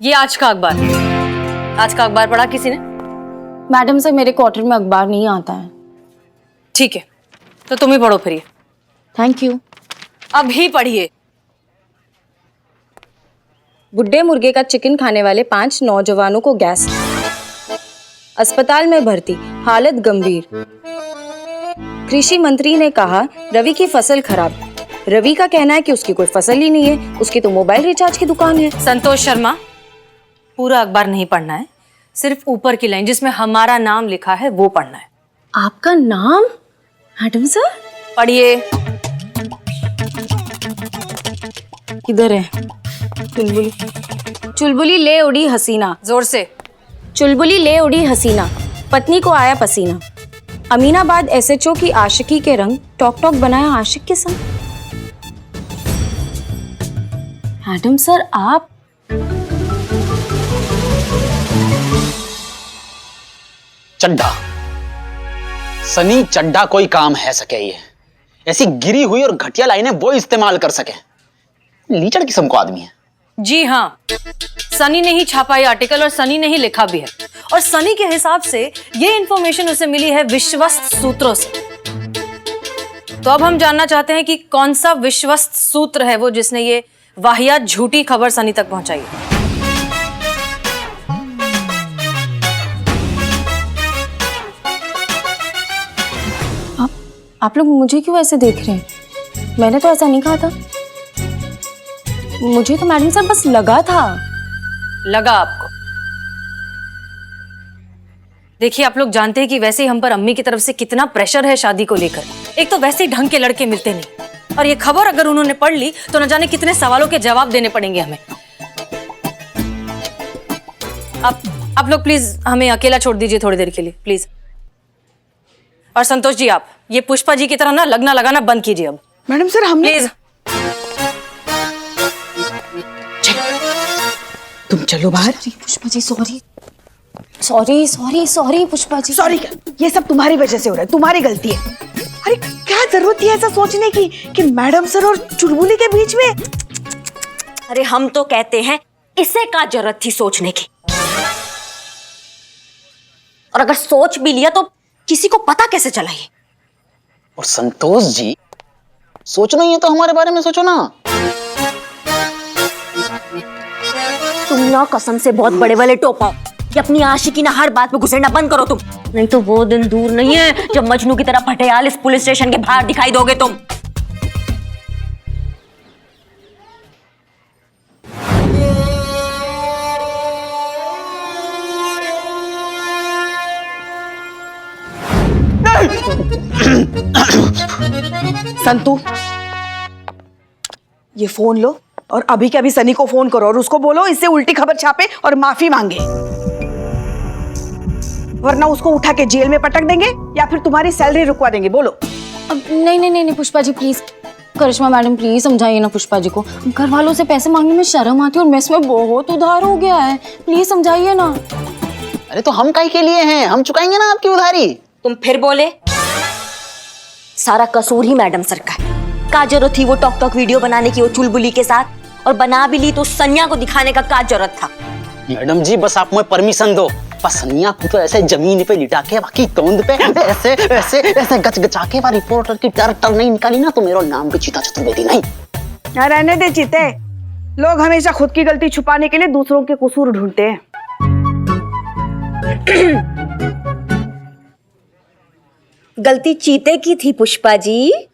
ये आज का अखबार, आज का अखबार पढ़ा किसी ने? मैडम सर मेरे क्वार्टर में अखबार नहीं आता है। ठीक है, तो तुम ही पढ़ो फिर ये। Thank you. अभी पढ़िए। बुड्ढे मुर्गे का चिकन खाने वाले 5 नौजवानों को गैस, अस्पताल में भर्ती, हालत गंभीर। कृषि मंत्री ने कहा रवि की फसल खराब। रवि का कहना है कि उसकी कोई फसल ही नहीं है, उसकी तो मोबाइल रिचार्ज की दुकान है। संतोष शर्मा, पूरा अखबार नहीं पढ़ना है, सिर्फ ऊपर की लाइन जिसमें हमारा नाम लिखा है वो पढ़ना है। आपका नाम? मैडम सर पढ़िए। किधर है? चुलबुली चुलबुली ले उड़ी हसीना, जोर से। चुलबुली ले उड़ी हसीना, पत्नी को आया पसीना। अमीनाबाद एसएचओ की आशिकी के रंग, टॉक टॉक बनाया आशिक के संग। मैडम सर आप? चड्ढा, सनी चड्ढा कोई काम है सके ये, ऐसी गिरी हुई और घटिया लाइनें वो इस्तेमाल कर सके। लीचड़ किस्म को आदमी है। जी हाँ, सनी ने ही छापा ये आर्टिकल और सनी ने ही लिखा भी है। और सनी के हिसाब से ये इंफॉर्मेशन उसे मिली है विश्वस्त सूत्रों से। तो अब हम जानना चाहते हैं कि कौन सा विश्वस्त सूत्र है वो जिसने ये वाहियात झूठी खबर सनी तक पहुंचाई है। आप लोग मुझे क्यों ऐसे देख रहे हैं? मैंने तो ऐसा नहीं कहा था। मुझे तो मैडम सर बस लगा था। लगा आपको? देखिए, आप लोग जानते हैं कि वैसे ही हम पर अम्मी की तरफ से कितना प्रेशर है शादी को लेकर। एक तो वैसे ही ढंग के लड़के मिलते नहीं, और ये खबर अगर उन्होंने पढ़ ली तो न जाने कितने सवालों के जवाब देने पड़ेंगे हमें। आप लोग प्लीज हमें अकेला छोड़ दीजिए थोड़ी देर के लिए, प्लीज। और संतोष जी, आप ये पुष्पा जी की तरह ना लगना लगाना बंद कीजिए अब। मैडम सर हमने प्लीज तुम चलो बाहर। Pushpa ji sorry sorry sorry sorry Pushpa ji. Sorry, ये सब तुम्हारी वजह से हो रहा है, तुम्हारी गलती है। अरे क्या जरूरत थी ऐसा सोचने की कि मैडम सर और चुलबुली के बीच में? अरे हम तो कहते हैं इसे क्या जरूरत थी सोचने की। और अगर सोच भी लिया तो किसी को पता कैसे चला ये? और संतोष जी, सोचना ही है तो हमारे बारे में सोचो ना। तुम ना कसम से बहुत बड़े वाले टोपा हो कि अपनी आशिकी ना हर बात में घुसेड़ना बंद करो तुम, नहीं तो वो दिन दूर नहीं है जब मजनू की तरह फटेयाल इस पुलिस स्टेशन के बाहर दिखाई दोगे तुम। संतू, ये फोन लो और अभी के अभी सनी को फोन करो और उसको बोलो इससे उल्टी खबर छापे और माफी मांगे, वरना उसको उठा के जेल में पटक देंगे या फिर तुम्हारी सैलरी रुकवा देंगे। बोलो। अब नहीं Pushpa ji please, Karishma madam please समझाइए ना पुष्पा जी को। घर वालों से पैसे मांगने में शर्म आती है और मेस में बहुत उधार हो गया है, प्लीज समझाइए ना। अरे तो हम काहे के लिए हैं, हम चुकाएंगे ना आपकी उधारी। तुम फिर बोले? सारा कसूर ही मैडम सर का है। क्या जरूरत थी वो टॉक टॉक वीडियो बनाने की वो चुलबुली के साथ? और बना भी ली तो सनिया को दिखाने का क्या जरूरत था? मैडम जी बस आप मुझे परमिशन दो। बस सनिया को तो ऐसे जमीन पे लिटा के बाकी तोंद पे ऐसे ऐसे ऐसे गचगचा के रिपोर्टर की टर्टर नहीं निकाली ना तो मेरा नाम भी चीता चतुर्वेदी नहीं। रहने दे चीते, लोग हमेशा खुद की गलती छुपाने के लिए दूसरों के कसूर ढूंढते हैं। गलती चीते की थी पुष्पा जी।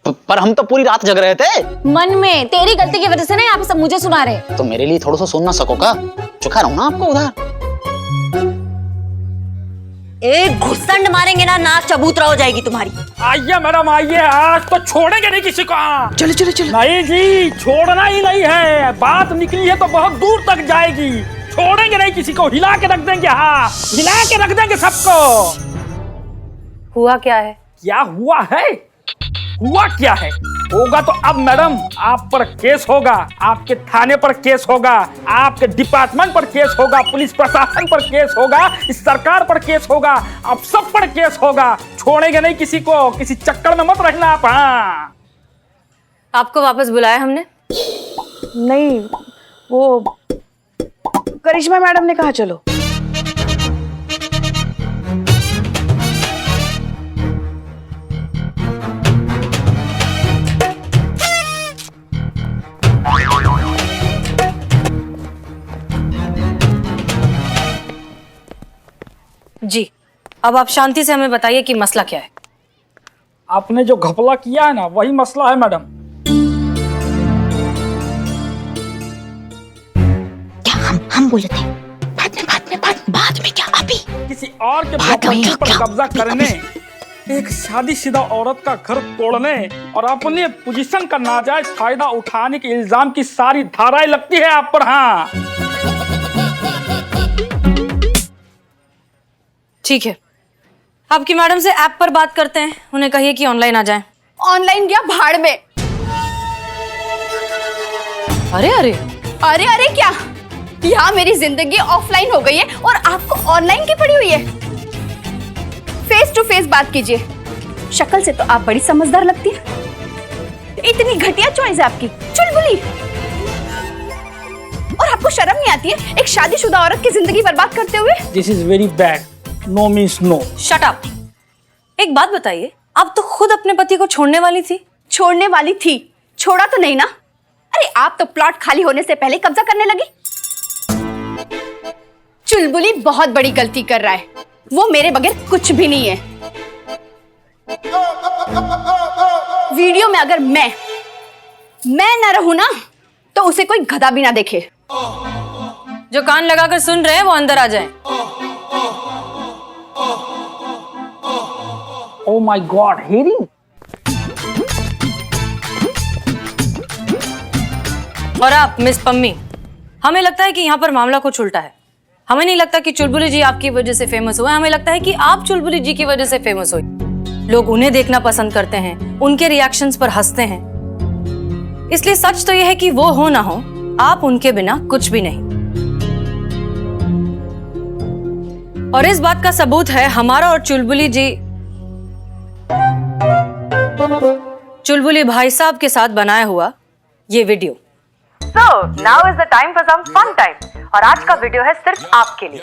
पर हम तो पूरी रात जग रहे थे। मन में तेरी गलती की वजह से ना यहाँ पे सब मुझे सुना रहे। तो मेरे लिए थोड़ा सा सुन ना सकोगा? चुका रहूं ना आपको उधार। एक घुसंड मारेंगे ना नाक चबूतरा हो जाएगी तुम्हारी। आइए मैडम आइए, आज तो छोड़ेंगे नहीं किसी को। चलो चलो चलो। नहीं जी, छोड़ना ही नहीं है। बात निकली है तो बहुत दूर तक जाएगी। छोड़ेंगे नहीं किसी को, हिला के रख देंगे। हाँ, हिला के रख देंगे सबको। हुआ क्या है? क्या हुआ है? हुआ क्या है? होगा तो अब मैडम आप पर केस होगा, आपके थाने पर केस होगा, आपके डिपार्टमेंट पर केस होगा, पुलिस प्रशासन पर केस होगा, इस सरकार पर केस होगा, अब सब पर केस होगा। छोड़ेंगे नहीं किसी को, किसी चक्कर में मत रहना आप। हाँ, आपको वापस बुलाया हमने? नहीं, वो करिश्मा मैडम ने कहा चलो। जी, अब आप शांति से हमें बताइए कि मसला क्या है। आपने जो घपला किया है ना, वही मसला है मैडम। क्या हम बोले थे? बाद में क्या अभी? किसी और के प्रॉपर्टी पर कब्जा करने, एक शादीशुदा औरत का घर तोड़ने और अपने पोजीशन का नाजायज फायदा उठाने के इल्जाम की सारी धाराएं लगती है आप पर। हाँ, ठीक है, आपकी मैडम से ऐप पर बात करते हैं, उन्हें कहिए कि ऑनलाइन आ जाएं। ऑनलाइन गया भाड़ में। अरे अरे अरे अरे क्या, यहाँ मेरी जिंदगी ऑफलाइन हो गई है और आपको ऑनलाइन की पड़ी हुई है। फेस टू फेस बात कीजिए। शक्ल से तो आप बड़ी समझदार लगती है। इतनी घटिया चॉइस है आपकी, चुलबुली। और आपको शर्म नहीं आती है एक शादीशुदा औरत की जिंदगी बर्बाद करते हुए? This is very bad. No means no. Shut up. एक बात बताइए, आप तो खुद अपने पति को छोड़ने वाली थी। छोड़ने वाली थी, छोड़ा तो नहीं ना। अरे आप तो प्लॉट खाली होने से पहले कब्जा करने लगी। चुलबुली बहुत बड़ी गलती कर रहा है, वो मेरे बगैर कुछ भी नहीं है। वीडियो में अगर मैं ना रहूं ना, तो उसे कोई गधा भी ना देखे। जो कान लगाकर सुन रहे हैं वो अंदर आ जाएं। Oh my God, hearing. और आप मिस पम्मी, हमें लगता है कि यहाँ पर मामला कुछ उल्टा है। हमें नहीं लगता कि चुलबुली जी आपकी वजह से फेमस हुए, हमें लगता है कि आप चुलबुली जी की वजह से फेमस हुई। लोग उन्हें देखना पसंद करते हैं, उनके रिएक्शंस पर हंसते हैं। इसलिए सच तो यह है कि वो हो ना हो, आप उनके बिना कुछ भी नहीं। और इस बात का सबूत है हमारा और चुलबुली भाई साहब के साथ बनाया हुआ ये video. So now is the time for some fun time। और आज का वीडियो है सिर्फ आपके लिए।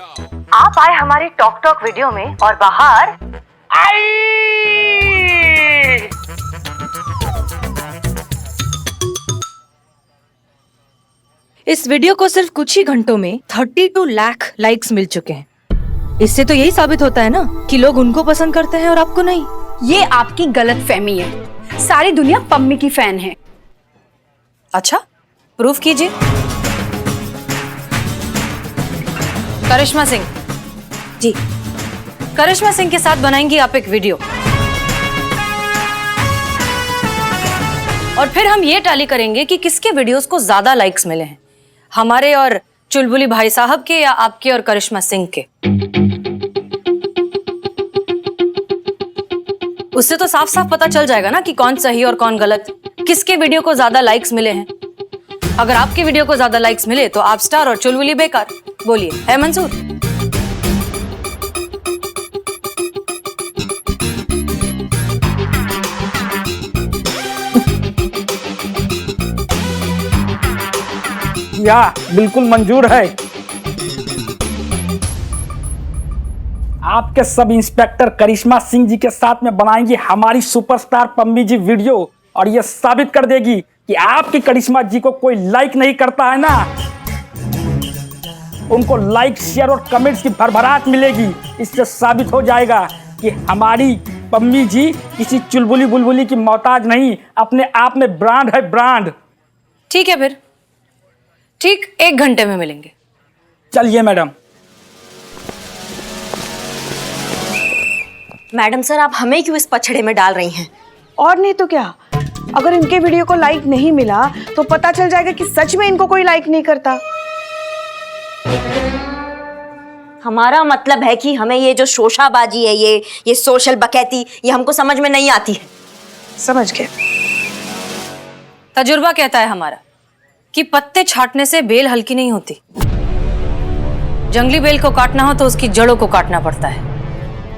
आप आए हमारी टॉक टॉक वीडियो में और बाहर इस वीडियो को सिर्फ कुछ ही घंटों में 32 लाख लाइक्स मिल चुके हैं। इससे तो यही साबित होता है ना कि लोग उनको पसंद करते हैं और आपको नहीं। ये आपकी गलतफहमी है। सारी दुनिया पम्मी की फैन है। अच्छा, प्रूफ कीजिए। करिश्मा सिंह जी, करिश्मा सिंह के साथ बनाएंगी आप एक वीडियो और फिर हम ये टैली करेंगे कि किसके वीडियोस को ज्यादा लाइक्स मिले हैं, हमारे और चुलबुली भाई साहब के या आपके और करिश्मा सिंह के। उससे तो साफ साफ पता चल जाएगा ना कि कौन सही और कौन गलत, किसके वीडियो को ज्यादा लाइक्स मिले हैं। अगर आपके वीडियो को ज्यादा लाइक्स मिले तो आप स्टार और चुलबुली बेकार। बोलिए, है मंजूर? या बिल्कुल मंजूर है। आपके सब इंस्पेक्टर करिश्मा सिंह जी के साथ में बनाएंगी हमारी सुपरस्टार पम्मी जी वीडियो और ये साबित कर देगी कि आपकी करिश्मा जी को कोई लाइक नहीं करता है ना, उनको लाइक शेयर और कमेंट्स की भरभराट मिलेगी। इससे साबित हो जाएगा कि हमारी पम्मी जी किसी चुलबुली बुलबुली की मोहताज नहीं, अपने आप में ब्रांड है, ब्रांड। ठीक है, फिर ठीक 1 घंटे में मिलेंगे। चलिए मैडम। मैडम सर, आप हमें क्यों इस पछड़े में डाल रही हैं? और नहीं तो क्या, अगर इनके वीडियो को लाइक नहीं मिला तो पता चल जाएगा कि सच में इनको कोई लाइक नहीं करता। हमारा मतलब है कि हमें ये जो शोशाबाजी है, ये सोशल बकैती, ये हमको समझ में नहीं आती है। समझ गए। तजुर्बा कहता है हमारा कि पत्ते छाटने से बेल हल्की नहीं होती। जंगली बेल को काटना हो तो उसकी जड़ों को काटना पड़ता है,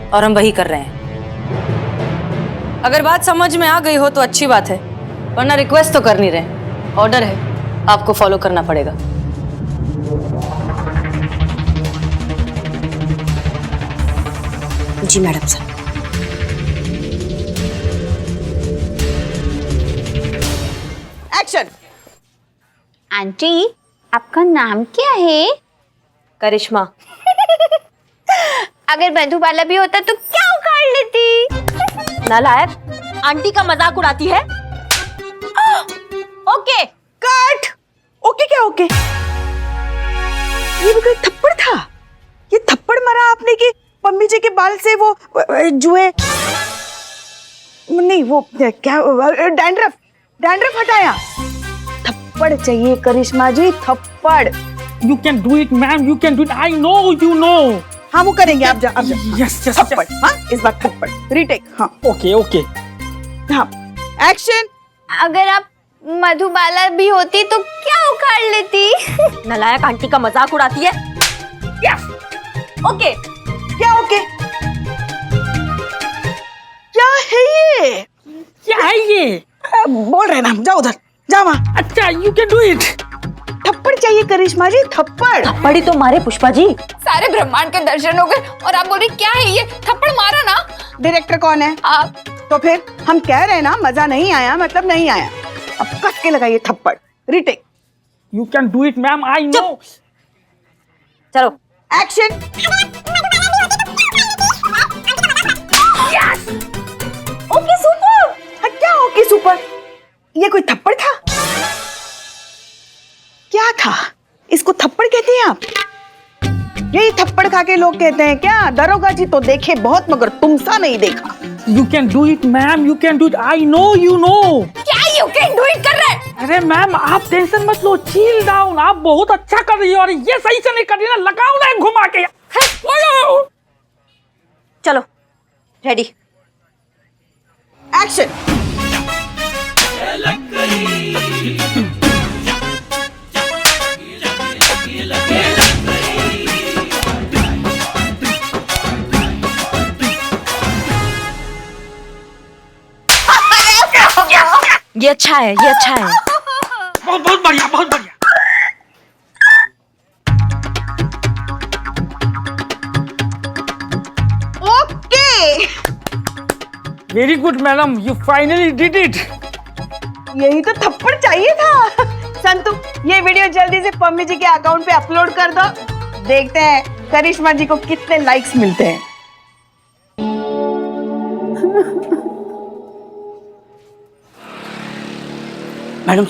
और हम वही कर रहे हैं। अगर बात समझ में आ गई हो तो अच्छी बात है, वरना रिक्वेस्ट तो कर नहीं रहे, ऑर्डर है, आपको फॉलो करना पड़ेगा। जी मैडम सर। एक्शन। आंटी, आपका नाम क्या है? करिश्मा। अगर मधुबाला भी होता तो क्या उखाड़ लेती? नालायक, आंटी का मजाक उड़ाती है। ओके। कट। ओके क्या ओके? ये भी कोई थप्पड़ था? ये थप्पड़ मारा आपने कि पम्मी जी के बाल से वो जुए नहीं वो क्या डैंड्रफ हटाया? थप्पड़ चाहिए करिश्मा जी, थप्पड़। You can do it, ma'am. You can do it. I know, you know. हाँ वो करेंगे, आप जा। Yes, yes, थप्पड़। yes. हाँ इस बार थप्पड़। रीटेक। हाँ Okay, okay. हाँ एक्शन। अगर आप मधुबाला भी होती तो क्या उखाड़ लेती? नालायक, आंटी का मजाक उड़ाती है। Yes. ओके। क्या ओके? क्या है ये? क्या है ये? बोल रहे ना, जाओ उधर, जाओ वहाँ। अच्छा, you can do it. थप्पड़ चाहिए करिश्मा जी, थप्पड़। बड़ी तो मारे पुष्पा जी। सारे ब्रह्मांड के दर्शन हो गए और आप बोल रही क्या है ये? थप्पड़ मारा ना। डायरेक्टर कौन है? आप। तो फिर हम कह रहे हैं ना, मजा नहीं आया मतलब नहीं आया। अब कस के लगाइए थप्पड़। Retake. You can do it, ma'am. I know. चलो। एक्शन। Okay super. हाँ, क्या ओके सुपर? ये कोई थप्पड़ था? क्या था? इसको थप्पड़ कहते हैं आप? यही थप्पड़ खा के लोग कहते हैं क्या? दरोगा जी तो देखे बहुत मगर तुमसा नहीं देखा। You can do it, ma'am. You can do it. I know, you know. क्या you can do it कर रहे हैं? अरे मैम, आप टेंशन मत लो, चिल डाउन। आप बहुत अच्छा कर रही हो और ये सही से नहीं कर रही ना, लगाओ ना घुमा के। लगाओ। चलो रेडी। एक्शन। ये अच्छा है, ये अच्छा है। बहुत बहुत बढ़िया, बहुत बढ़िया। Okay. Very good madam, you finally did it. यही तो थप्पड़ चाहिए था। संतु, ये वीडियो जल्दी से पम्मी जी के अकाउंट पे अपलोड कर दो। देखते हैं करिश्मा जी को कितने लाइक्स मिलते हैं। मैडम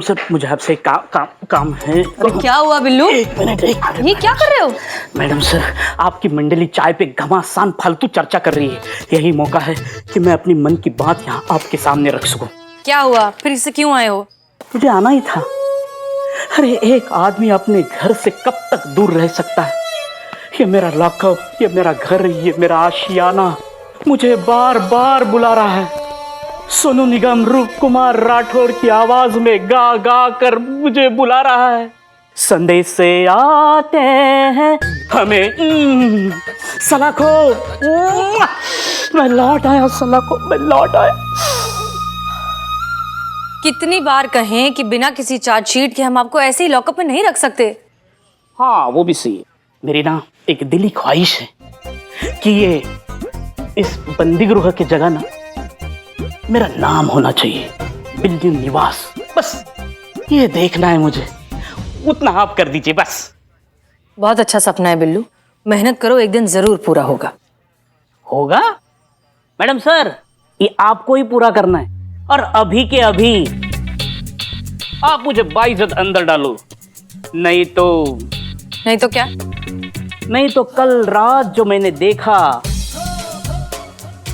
सर, मुझे आपसे काम है। क्या हुआ बिल्लू? एक मिनट। ये क्या कर रहे हो? मैडम सर, आपकी मंडली चाय पे घमासान फालतू चर्चा कर रही है। यही मौका है कि मैं अपनी मन की बात यहाँ आपके सामने रख सकूं। क्या हुआ? फिर इससे क्यों आए हो? मुझे आना ही था। अरे एक आदमी अपने घर से कब तक दूर रह सकता है? ये मेरा लॉकअप, ये मेरा घर, ये मेरा आशियाना मुझे बार बार बुला रहा है। सोनू निगम रूप कुमार राठौड़ की आवाज में गा गा कर मुझे बुला रहा है। संदेश से आते हैं हमें सलाखो। मैं लौट आया सलाखो, मैं लौट आया। कितनी बार कहें कि बिना किसी चार्जशीट के हम आपको ऐसे ही लॉकअप में नहीं रख सकते। हाँ वो भी सही है। मेरी ना एक दिली ख्वाहिश है कि ये इस बंदी गृह की जगह ना मेरा नाम होना चाहिए, बिल्डिंग निवास। बस ये देखना है मुझे, उतना आप कर दीजिए बस। बहुत अच्छा सपना है बिल्लू, मेहनत करो, एक दिन जरूर पूरा होगा। होगा? मैडम सर, ये आपको ही पूरा करना है और अभी के अभी। आप मुझे बाइज्जत अंदर डालो, नहीं तो क्या? नहीं तो कल रात जो मैंने देखा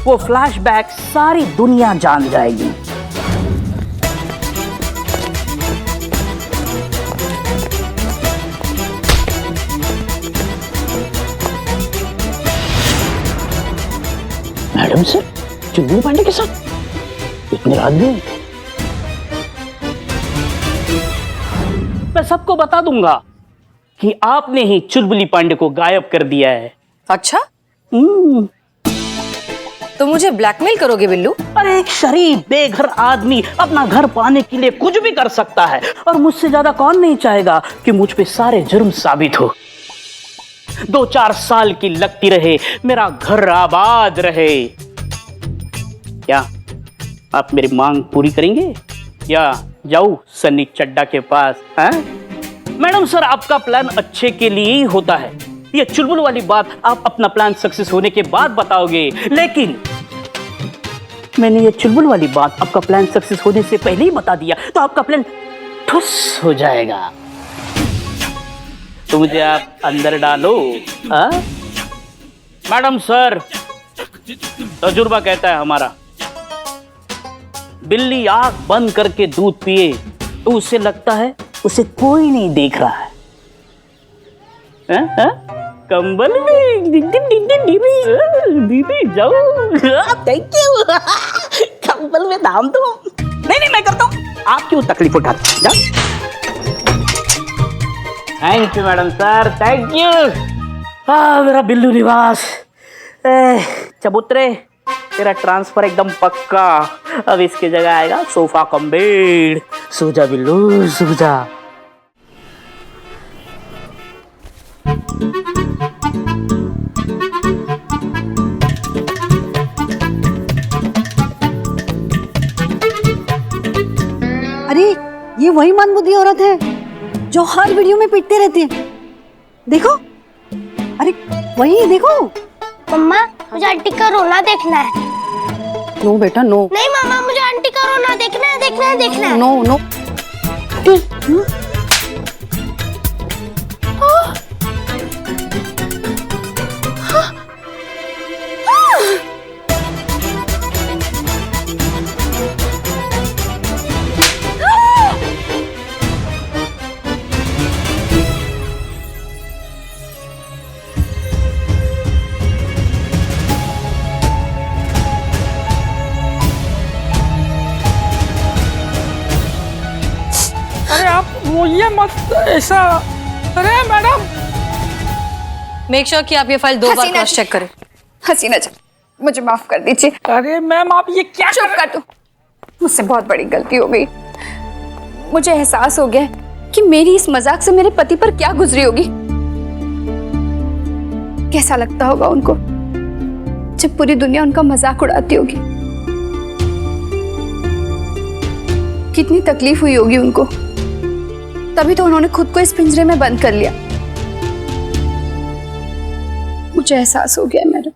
वो फ्लैशबैक सारी दुनिया जान जाएगी। मैडम सर, चुलबुली पांडे के साथ इतनी रात भी? मैं सबको बता दूंगा कि आपने ही चुलबुली पांडे को गायब कर दिया है। अच्छा, तो मुझे ब्लैकमेल करोगे बिल्लू? अरे एक शरीफ बेघर आदमी अपना घर पाने के लिए कुछ भी कर सकता है और मुझसे ज्यादा कौन नहीं चाहेगा कि मुझ पे सारे जुर्म साबित हो। 2-4 साल की लगती रहे, मेरा घर आबाद रहे। क्या आप मेरी मांग पूरी करेंगे या जाऊं सन्नी चड्डा के पास? मैडम सर, आपका प्लान अच्छे के लिए ही होता है। ये चुलबुल वाली बात आप अपना प्लान सक्सेस होने के बाद बताओगे, लेकिन मैंने ये चुलबुल वाली बात आपका प्लान सक्सेस होने से पहले ही बता दिया तो आपका प्लान ठुस हो जाएगा। तो मुझे आप अंदर डालो। मैडम सर, तजुर्बा कहता है हमारा, बिल्ली आंख बंद करके दूध पिए तो उसे लगता है उसे कोई नहीं देख रहा है। कंबल में दीदी जाओ, थैंक यू। कंबल में दाम दो। नहीं मैं करता हूँ, आप क्यों तकलीफ उठाते? Thank you madam sir, thank you. मेरा बिल्लू निवास। चबूतरे, तेरा ट्रांसफर एकदम पक्का। अब इसकी जगह आएगा सोफा कम बेड। सो जा बिल्लू, सो जा। अरे ये वही मंदबुद्धि औरत है जो हर वीडियो में पिटते रहती है। देखो, अरे वही देखो। मम्मा, मुझे आंटी का रोना देखना है। नो बेटा नो। नहीं मम्मा, मुझे आंटी का रोना देखना है, देखना है, देखना है। No no. अरे आप रोइए मत ऐसा। अरे मैडम, मेक श्योर कि आप ये फाइल 2 बार हसीना क्रॉस जी। चेक करें। हसीना जी, मुझे माफ कर दीजिए। अरे मैम आप ये क्या चुप कर दो, मुझसे बहुत बड़ी गलती हो गई। मुझे एहसास हो गया कि मेरी इस मजाक से मेरे पति पर क्या गुजरी होगी। कैसा लगता होगा उनको जब पूरी दुनिया उनका मजाक उड़ाती होगी। कितनी तकलीफ हुई होगी उनको, तभी तो उन्होंने खुद को इस पिंजरे में बंद कर लिया। मुझे एहसास हो गया मैडम।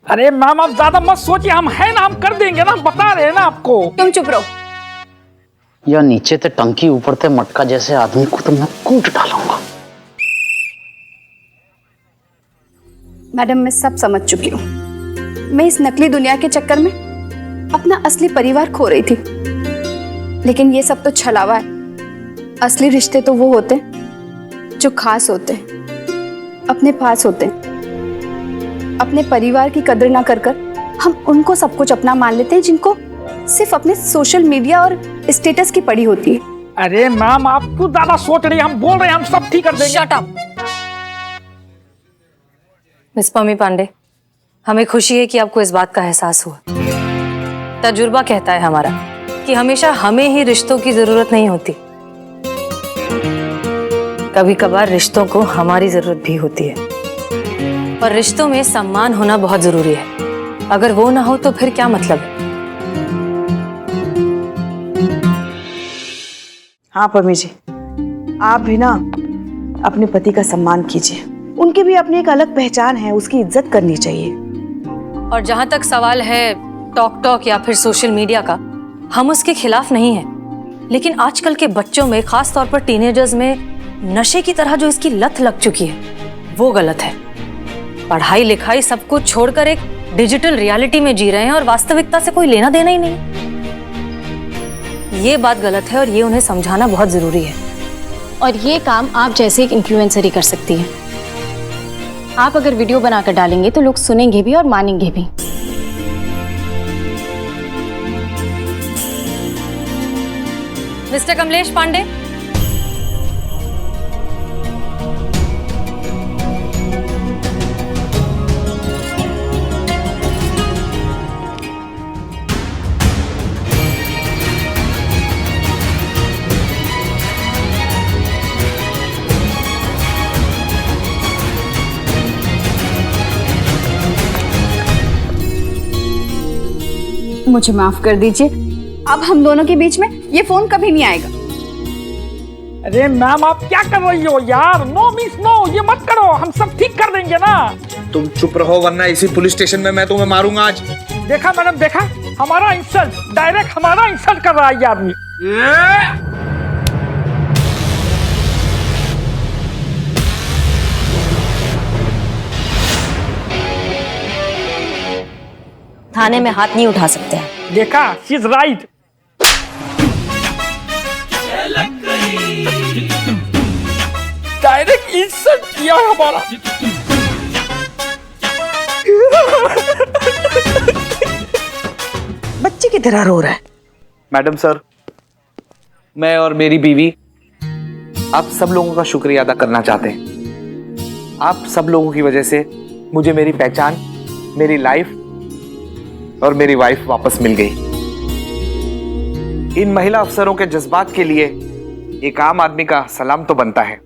अरे मैम आप ज्यादा मत सोचिए, हम हैं ना, हम कर देंगे ना, बता रहे हैं ना आपको। तुम चुप रहो। या नीचे ते टंकी ऊपर ते मटका जैसे आदमी को तो मैं कूट डालूंगा। मैडम मैं सब समझ चुकी हूँ। मैं इस नकली दुनिया के चक्कर में अपना असली परिवार खो रही थी, लेकिन ये सब तो छलावा है। असली रिश्ते तो वो होते हैं जो खास होते हैं, अपने पास होते हैं। अपने परिवार की कदर ना कर हम उनको सब कुछ अपना मान लेते हैं जिनको सिर्फ अपने सोशल मीडिया और स्टेटस की पड़ी होती है। अरे मैम आप क्यों ज्यादा सोच रही हैं, हम बोल रहे हैं, हम सब ठीक कर देंगे। Shut up. Miss Pammi Pandey, हमें खुशी है कि आपको इस बात का एहसास हुआ। तजुर्बा कहता है हमारा कि हमेशा हमें ही रिश्तों की जरूरत नहीं होती, कभी कभार रिश्तों को हमारी जरूरत भी होती है। और रिश्तों में सम्मान होना बहुत जरूरी है। अगर वो ना हो तो फिर क्या मतलब है। हाँ पम्मी जी, आप भी ना अपने पति का सम्मान कीजिए। उनकी भी अपनी एक अलग पहचान है, उसकी इज्जत करनी चाहिए। और जहां तक सवाल है टॉक या फिर सोशल मीडिया का, हम उसके खिलाफ नहीं हैं, लेकिन आजकल के बच्चों में, खास तौर पर टीनेजर्स में नशे की तरह जो इसकी लत लग चुकी है वो गलत है। पढ़ाई लिखाई सब कुछ छोड़कर एक डिजिटल रियलिटी में जी रहे हैं और वास्तविकता से कोई लेना देना ही नहीं। ये बात गलत है और ये उन्हें समझाना बहुत जरूरी है। और ये काम आप जैसे एक इन्फ्लुएंसर ही कर सकती है। आप अगर वीडियो बनाकर डालेंगे तो लोग सुनेंगे भी और मानेंगे भी। मिस्टर कमलेश पांडे, मुझे माफ कर दीजिए, अब हम दोनों के बीच में ये फोन कभी नहीं आएगा। अरे मैम आप क्या कर रही हो यार? नो मीन्स नो, ये मत करो, हम सब ठीक कर देंगे ना। तुम चुप रहो वरना इसी पुलिस स्टेशन में मैं तुम्हें मारूंगा आज। देखा मैडम, देखा, हमारा इंसल्ट, डायरेक्ट हमारा इंसल्ट कर रहा है ये आदमी। थाने में हाथ नहीं उठा सकते हैं। देखा, she is right. Direct insult किया है हमारा। बच्चे की तरह रो रहा है। मैडम सर, मैं और मेरी बीवी आप सब लोगों का शुक्रिया अदा करना चाहते हैं। आप सब लोगों की वजह से मुझे मेरी पहचान, मेरी लाइफ और मेरी वाइफ वापस मिल गई। इन महिला अफसरों के जज्बात के लिए एक आम आदमी का सलाम तो बनता है।